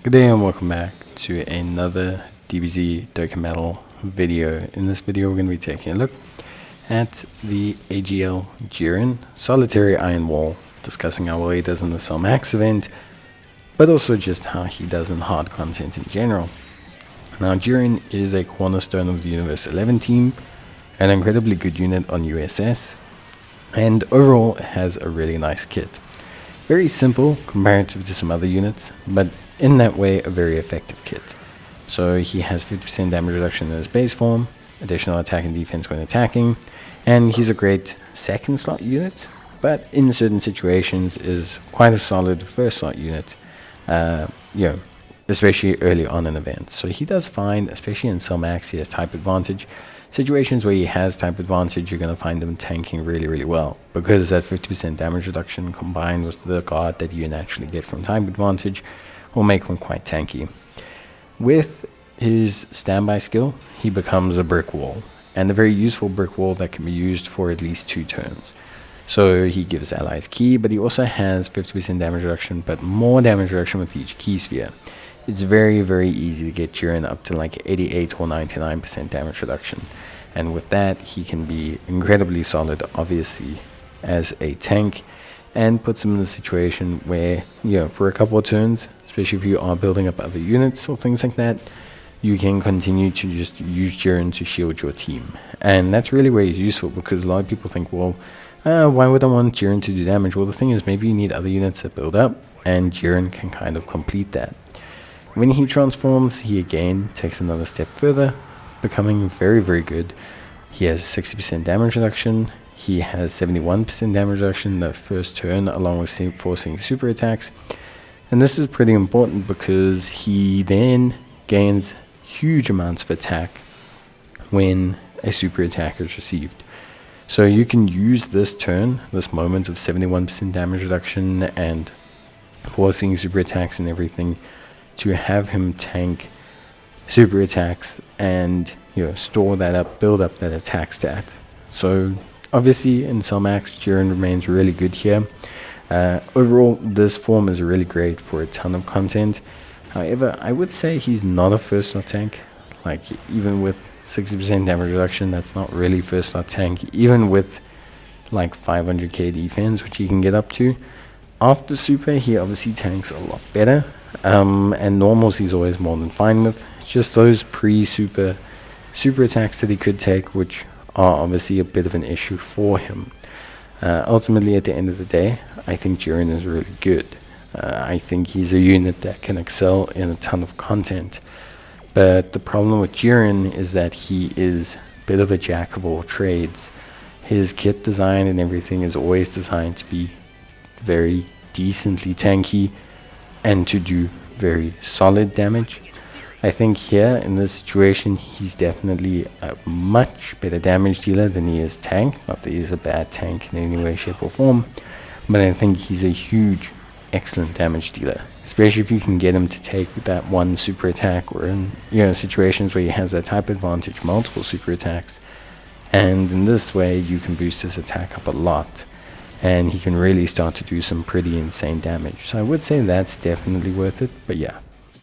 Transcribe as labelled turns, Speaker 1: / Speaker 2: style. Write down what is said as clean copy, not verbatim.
Speaker 1: Good day and welcome back to another DBZ Dokkan Metal video. In this video we're going to be taking a look at the AGL Jiren Solitary Iron Wall, discussing how well he does in the Cell Max event, but also just how he does in hard content in general. Now Jiren is a cornerstone of the Universe 11 team, an incredibly good unit on USS, and overall has a really nice kit. Very simple comparative to some other units, but in that way a very effective kit. So he has 50% damage reduction in his base form, additional attack and defense when attacking, and he's a great second slot unit, but in certain situations is quite a solid first slot unit, especially early on in events. So he does fine, especially in Cell Max. He has type advantage. Situations where he has type advantage, you're going to find him tanking really well, because that 50% damage reduction combined with the guard that you naturally get from type advantage will make him quite tanky. With his standby skill, he becomes a brick wall, and a very useful brick wall that can be used for at least 2 turns. So he gives allies ki, but he also has 50% damage reduction, but more damage reduction with each ki sphere. It's very easy to get Jiren up to like 88 or 99% damage reduction, and with that he can be incredibly solid, obviously, as a tank, and puts him in a situation where, for a couple of turns, especially if you are building up other units or things like that, you can continue to just use Jiren to shield your team. And that's really where he's useful, because a lot of people think, well, why would I want Jiren to do damage? Well, the thing is, maybe you need other units that build up, and Jiren can kind of complete that. When he transforms, he again takes another step further, becoming very good. He has 60% damage reduction. He has 71% damage reduction in the first turn, along with forcing super attacks. And this is pretty important because he then gains huge amounts of attack when a super attack is received. So you can use this turn, this moment of 71% damage reduction and forcing super attacks and everything, to have him tank super attacks and store that up, build up that attack stat. So obviously in Cell Max, Jiren remains really good here. Overall, this form is really great for a ton of content. However, I would say he's not a first slot tank. Like, even with 60% damage reduction, that's not really first slot tank. Even with like 500k defense, which he can get up to, after super he obviously tanks a lot better. And normals he's always more than fine with. It's just those super attacks that he could take, which are obviously a bit of an issue for him. Ultimately, at the end of the day, I think Jiren is really good. I think he's a unit that can excel in a ton of content. But the problem with Jiren is that he is a bit of a jack of all trades. His kit design and everything is always designed to be very decently tanky and to do very solid damage. I think here in this situation he's definitely a much better damage dealer than he is tank. Not that he's a bad tank in any way, shape or form, but I think he's a huge, excellent damage dealer, especially if you can get him to take that one super attack, or in situations where he has that type advantage, multiple super attacks, and in this way you can boost his attack up a lot, and he can really start to do some pretty insane damage. So I would say that's definitely worth it. But yeah,